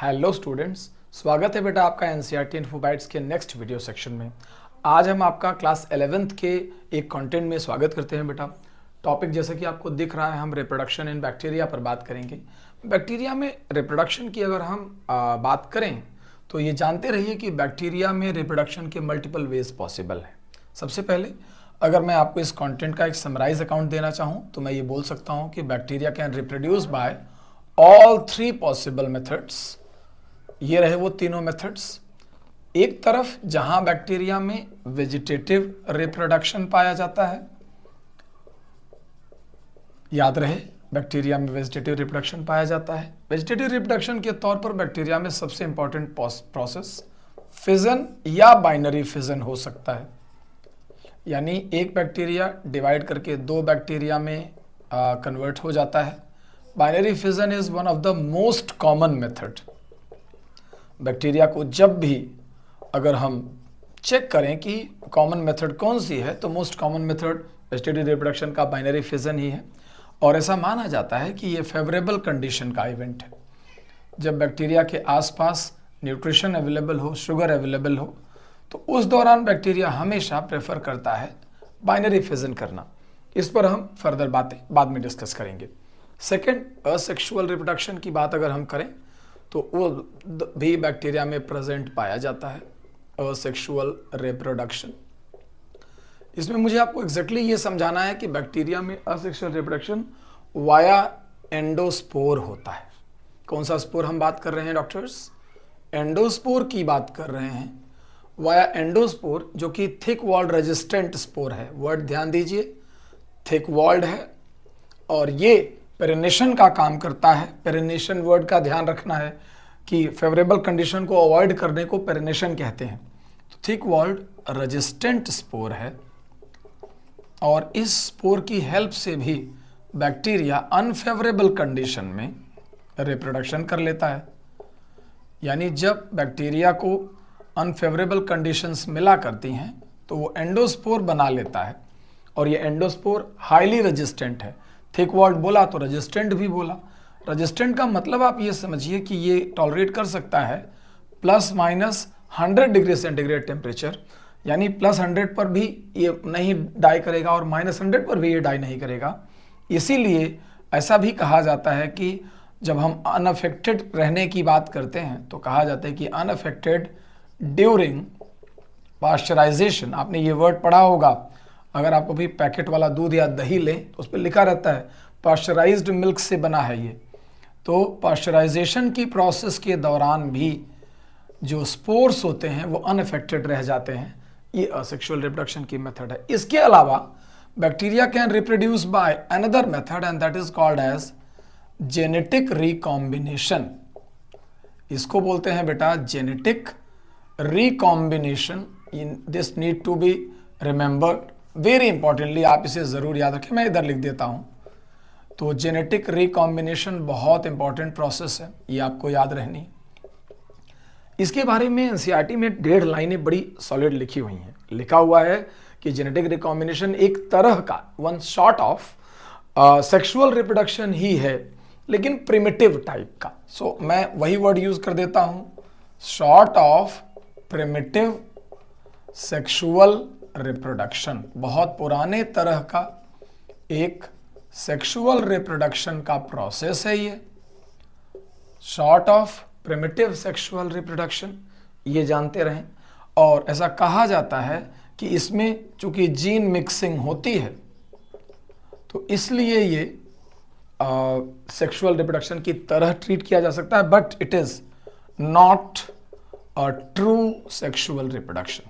Hello students, स्वागत है बेटा आपका एनसीईआरटी इन्फोबाइट्स के नेक्स्ट वीडियो सेक्शन में। आज हम आपका क्लास 11th के एक कंटेंट में स्वागत करते हैं बेटा। टॉपिक जैसे कि आपको दिख रहा है, हम रिप्रोडक्शन इन बैक्टीरिया पर बात करेंगे। बैक्टीरिया में रिप्रोडक्शन की अगर हम बात करें तो ये जानते रहिए कि बैक्टीरिया में रिप्रोडक्शन के मल्टीपल वेज पॉसिबल है। सबसे पहले अगर मैं आपको इस कंटेंट का एक समराइज अकाउंट देना चाहूँ तो मैं ये बोल सकता हूँ कि bacteria can reproduce bye all 3 possible methods. ये रहे वो तीनों मेथड्स। एक तरफ जहां बैक्टीरिया में वेजिटेटिव रिप्रोडक्शन पाया जाता है, याद रहे बैक्टीरिया में वेजिटेटिव रिप्रोडक्शन पाया जाता है। वेजिटेटिव रिप्रोडक्शन के तौर पर बैक्टीरिया में सबसे इंपॉर्टेंट प्रोसेस फिजन या बाइनरी फिजन हो सकता है, यानी एक बैक्टीरिया डिवाइड करके 2 बैक्टीरिया में कन्वर्ट हो जाता है। Binary fission is one of the most common method. Bacteria को जब भी अगर हम चेक करें कि कॉमन मेथड कौन सी है तो most common method vegetative reproduction का बाइनरी फिजन ही है। और ऐसा माना जाता है कि ये फेवरेबल कंडीशन का इवेंट है। जब बैक्टीरिया के आसपास न्यूट्रिशन अवेलेबल हो, शुगर अवेलेबल हो, तो उस दौरान बैक्टीरिया हमेशा प्रेफर करता है बाइनरी फिजन करना। इस पर हम फर्दर बातें बाद में डिस्कस करेंगे। सेकेंड, असेक्सुअल रिप्रोडक्शन की बात अगर हम करें तो वो भी बैक्टीरिया में प्रेजेंट पाया जाता है, असेक्सुअल रिप्रोडक्शन। इसमें मुझे आपको एग्जैक्टली ये समझाना है कि बैक्टीरिया में असेक्सुअल रिप्रोडक्शन वाया एंडोस्पोर होता है। कौन सा स्पोर हम बात कर रहे हैं डॉक्टर्स? एंडोस्पोर की बात कर रहे हैं। वाया एंडोस्पोर जो कि थिक वॉल्ड रेजिस्टेंट स्पोर है। वर्ड ध्यान दीजिए, थिक वॉल्ड है और ये पेरिनेशन का काम करता है। पेरिनेशन वर्ड का ध्यान रखना है कि फेवरेबल कंडीशन को अवॉइड करने को पेरिनेशन कहते हैं। तो थिक वॉल्ड रेजिस्टेंट स्पोर है और इस स्पोर की हेल्प से भी बैक्टीरिया अनफेवरेबल कंडीशन में रिप्रोडक्शन कर लेता है। यानी जब बैक्टीरिया को अनफेवरेबल कंडीशंस मिला करती हैं तो वो एंडोस्पोर बना लेता है और ये एंडोस्पोर हाईली रेजिस्टेंट है। थिक वॉल्ड बोला तो रेजिस्टेंट भी बोला। रेजिस्टेंट का मतलब आप ये समझिए कि ये टॉलरेट कर सकता है ±100 डिग्री सेंटीग्रेड टेम्परेचर, यानी +100 पर भी ये नहीं डाई करेगा और -100 पर भी ये डाई नहीं करेगा। इसीलिए ऐसा भी कहा जाता है कि जब हम अनअफेक्टेड रहने की बात करते हैं तो कहा जाता है कि अनअफेक्टेड ड्यूरिंग पाश्चराइजेशन। आपने ये वर्ड पढ़ा होगा, अगर आपको भी पैकेट वाला दूध या दही लें तो उस पर लिखा रहता है पाश्चराइज्ड मिल्क से बना है ये। तो पाश्चराइजेशन की प्रोसेस के दौरान भी जो स्पोर्स होते हैं वो अनअफेक्टेड रह जाते हैं। ये असेक्सुअल रिप्रोडक्शन की मेथड है। इसके अलावा bacteria can reproduce by another method and that is called as genetic recombination. इसको बोलते हैं बेटा genetic recombination. This need to be remembered very importantly. आप इसे ज़रूर याद रखें, मैं इधर लिख देता हूँ। तो जेनेटिक रिकॉम्बिनेशन बहुत इंपॉर्टेंट प्रोसेस है, ये आपको याद रहनी। इसके बारे में एनसीईआरटी में 1.5 लाइनें बड़ी सॉलिड लिखी हुई हैं। लिखा हुआ है कि जेनेटिक रिकॉम्बिनेशन एक तरह का one sort of sexual reproduction ही है, लेकिन प्रिमिटिव टाइप का। सो मैं वही वर्ड यूज़ कर देता हूँ, sort of primitive sexual reproduction. बहुत पुराने तरह का एक सेक्सुअल रिप्रोडक्शन का प्रोसेस है ये, sort of primitive sexual reproduction, ये जानते रहें। और ऐसा कहा जाता है कि इसमें चूंकि जीन मिक्सिंग होती है तो इसलिए ये सेक्सुअल रिप्रोडक्शन की तरह ट्रीट किया जा सकता है, but it is not a true sexual reproduction.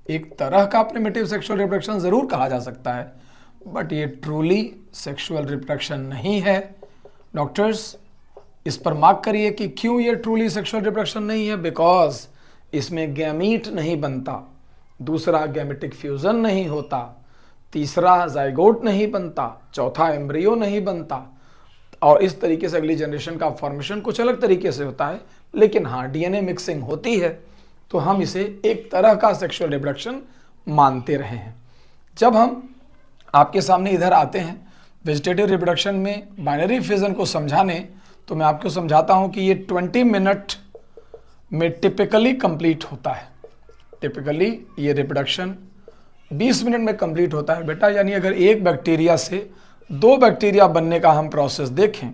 एक तरह का प्रिमिटिव सेक्सुअल रिप्रोडक्शन जरूर कहा जा सकता है, बट ये ट्रूली सेक्सुअल रिप्रोडक्शन नहीं है। डॉक्टर्स इस पर मार्क करिए कि क्यों ये ट्रूली सेक्सुअल रिप्रोडक्शन नहीं है। बिकॉज इसमें गैमीट नहीं बनता, दूसरा गैमेटिक फ्यूजन नहीं होता, तीसरा जाइगोट नहीं बनता, चौथा एम्ब्रियो नहीं बनता, और इस तरीके से अगली जनरेशन का फॉर्मेशन कुछ अलग तरीके से होता है। लेकिन हाँ, डीएनए मिक्सिंग होती है, तो हम इसे एक तरह का सेक्सुअल रिप्रोडक्शन मानते रहे हैं। जब हम आपके सामने इधर आते हैं वेजिटेटिव रिप्रोडक्शन में बाइनरी फिजन को समझाने, तो मैं आपको समझाता हूं कि ये 20 मिनट में टिपिकली कंप्लीट होता है। टिपिकली ये रिप्रोडक्शन 20 मिनट में कंप्लीट होता है बेटा। यानी अगर एक बैक्टीरिया से 2 बैक्टीरिया बनने का हम प्रोसेस देखें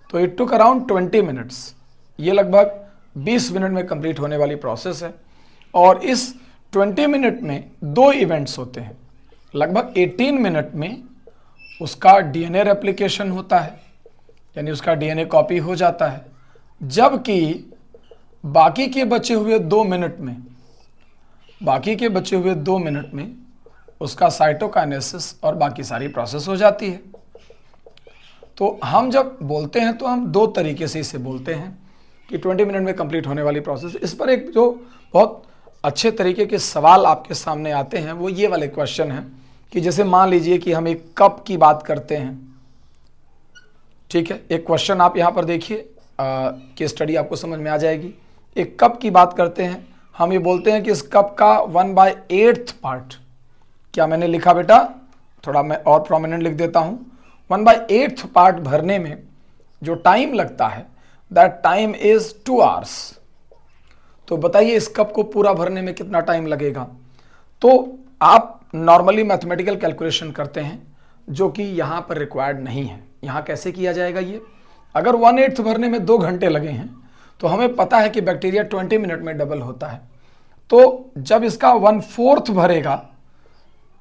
तो इट टुक अराउंड 20 मिनट्स। ये लगभग 20 मिनट में कंप्लीट होने वाली प्रोसेस है। और इस 20 मिनट में 2 इवेंट्स होते हैं। लगभग 18 मिनट में उसका डीएनए रेप्लिकेशन होता है, यानी उसका डीएनए कॉपी हो जाता है, जबकि बाकी के बचे हुए 2 मिनट में उसका साइटोकाइनेसिस और बाकी सारी प्रोसेस हो जाती है। तो हम जब बोलते हैं तो हम 2 तरीके से इसे बोलते हैं कि 20 मिनट में कंप्लीट होने वाली प्रोसेस। इस पर एक जो बहुत अच्छे तरीके के सवाल आपके सामने आते हैं वो ये वाले क्वेश्चन हैं कि जैसे मान लीजिए कि हम एक कप की बात करते हैं, ठीक है। एक क्वेश्चन आप यहाँ पर देखिए, कि स्टडी आपको समझ में आ जाएगी। एक कप की बात करते हैं, हम ये बोलते हैं कि इस कप का 1/8 पार्ट, क्या मैंने लिखा बेटा, थोड़ा मैं और प्रोमिनेंट लिख देता हूँ, 1/8 पार्ट भरने में जो टाइम लगता है दैट टाइम इज 2 आवर्स। तो बताइए इस कप को पूरा भरने में कितना टाइम लगेगा। तो आप नॉर्मली मैथमेटिकल कैलकुलेशन करते हैं जो कि यहाँ पर रिक्वायर्ड नहीं है। यहाँ कैसे किया जाएगा ये, अगर 1/8 भरने में 2 घंटे लगे हैं तो हमें पता है कि बैक्टीरिया 20 मिनट में डबल होता है। तो जब इसका 1/4 भरेगा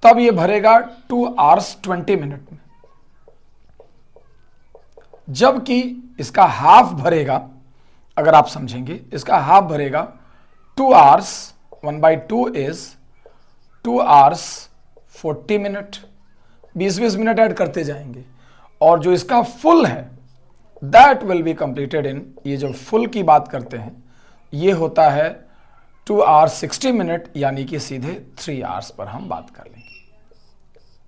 तब ये भरेगा 2 आवर्स 20 मिनट में, जबकि इसका हाफ भरेगा, अगर आप समझेंगे इसका हाफ भरेगा 2 hours, 1/2 is 2 hours 40 minute, 20-20 minute add करते जाएंगे। और जो इसका फुल है that will be completed in, ये जो फुल की बात करते हैं ये होता है 2 आवर्स 60 मिनट, यानी कि सीधे 3 आवर्स पर हम बात कर लेंगे।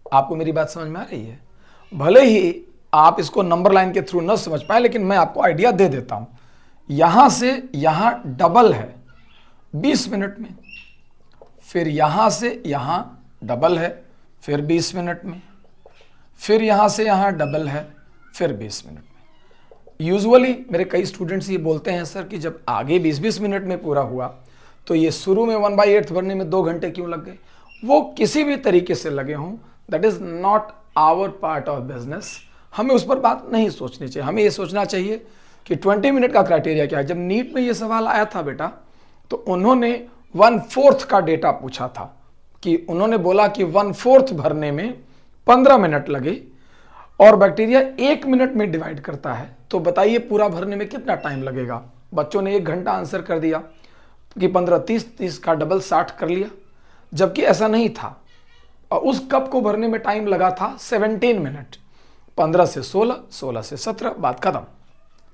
आपको मेरी बात समझ में आ रही है? भले ही आप इसको नंबर लाइन के थ्रू न समझ पाए, लेकिन मैं आपको आइडिया दे देता हूं। यहां से यहां डबल है 20 मिनट में, फिर यहां से यहां डबल है फिर 20 मिनट में, फिर यहां से यहां डबल है फिर 20 मिनट में। यूजुअली मेरे कई स्टूडेंट्स ये बोलते हैं सर कि जब आगे 20-20 मिनट में पूरा हुआ तो ये शुरू में 1/8 भरने में 2 घंटे क्यों लग गए। वो किसी भी तरीके से लगे हों, that is not our part of business. हमें उस पर बात नहीं सोचनी चाहिए। हमें ये सोचना चाहिए कि 20 मिनट का क्राइटेरिया क्या है। जब नीट में ये सवाल आया था बेटा तो उन्होंने 1/4 का डेटा पूछा था, कि उन्होंने बोला कि 1/4 भरने में 15 मिनट लगे और बैक्टीरिया 1 मिनट में डिवाइड करता है। तो बताइए पूरा भरने में कितना टाइम लगेगा। बच्चों ने 1 घंटा आंसर कर दिया कि 15-30 का डबल 60 कर लिया, जबकि ऐसा नहीं था। और उस कप को भरने में टाइम लगा था 17 मिनट, 15 से 16, 16 से 17, बात खत्म।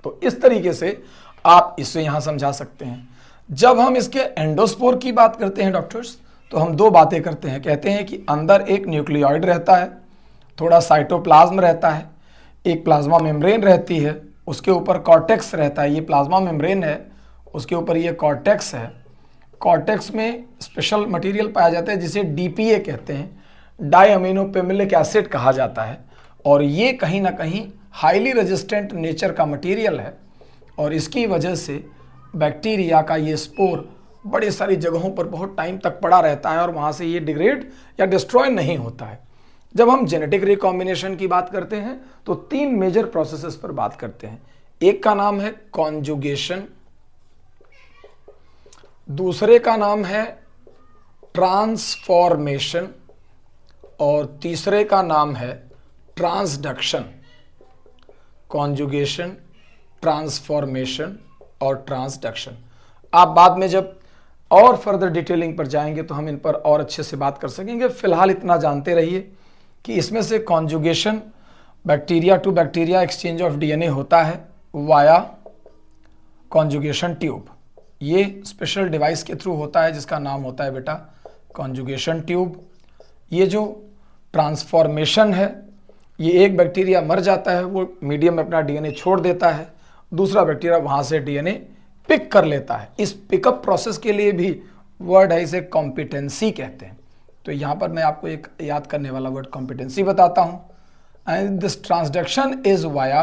तो इस तरीके से आप इसे यहां समझा सकते हैं। जब हम इसके एंडोस्पोर की बात करते हैं डॉक्टर्स, तो हम 2 बातें करते हैं। कहते हैं कि अंदर एक न्यूक्लियोइड रहता है, थोड़ा साइटोप्लाज्म रहता है, एक प्लाज्मा मेम्ब्रेन रहती है, उसके ऊपर कॉर्टेक्स रहता है। ये प्लाज्मा मेम्ब्रेन है, उसके ऊपर ये कॉर्टेक्स है। कॉर्टेक्स में स्पेशल मटेरियल पाया जाता है जिसे डीपीए कहते हैं, डाई अमीनो पेमिलिक एसिड कहा जाता है। और ये कहीं ना कहीं हाईली रेजिस्टेंट नेचर का मटेरियल है और इसकी वजह से बैक्टीरिया का ये स्पोर बड़ी सारी जगहों पर बहुत टाइम तक पड़ा रहता है और वहाँ से ये डिग्रेड या डिस्ट्रॉय नहीं होता है। जब हम जेनेटिक रिकॉम्बिनेशन की बात करते हैं तो 3 मेजर प्रोसेसेस पर बात करते हैं। एक का नाम है कॉन्जुगेशन, दूसरे का नाम है ट्रांसफॉर्मेशन और तीसरे का नाम है ट्रांसडक्शन। कॉन्जुगेशन, ट्रांसफॉर्मेशन और ट्रांसडक्शन। आप बाद में जब और फर्दर डिटेलिंग पर जाएंगे तो हम इन पर और अच्छे से बात कर सकेंगे। फिलहाल इतना जानते रहिए कि इसमें से conjugation bacteria to bacteria exchange of DNA होता है वाया कॉन्जुगेशन ट्यूब। ये स्पेशल डिवाइस के थ्रू होता है जिसका नाम होता है बेटा कॉन्जुगेशन ट्यूब। ये जो ट्रांसफॉर्मेशन है, ये एक बैक्टीरिया मर जाता है, वो मीडियम में अपना डीएनए छोड़ देता है, दूसरा बैक्टीरिया वहाँ से डीएनए पिक कर लेता है। इस पिकअप प्रोसेस के लिए भी वर्ड है, इसे कॉम्पिटेंसी कहते हैं। तो यहाँ पर मैं आपको एक याद करने वाला वर्ड कॉम्पिटेंसी बताता हूँ। And this transduction is via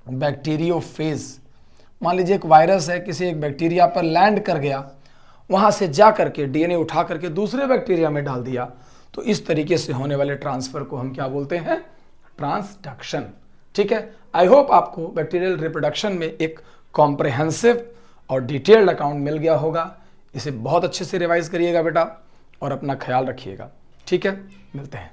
bacteriophage. मान लीजिए एक वायरस है, किसी एक बैक्टीरिया पर लैंड कर गया, वहां से जा करके डीएनए उठा करके दूसरे बैक्टीरिया में डाल दिया, तो इस तरीके से होने वाले ट्रांसफर को हम क्या बोलते हैं? ट्रांसडक्शन। ठीक है, आई होप आपको बैक्टीरियल रिप्रोडक्शन में एक कॉम्प्रिहेंसिव और डिटेल्ड अकाउंट मिल गया होगा। इसे बहुत अच्छे से रिवाइज करिएगा बेटा और अपना ख्याल रखिएगा। ठीक है, मिलते हैं।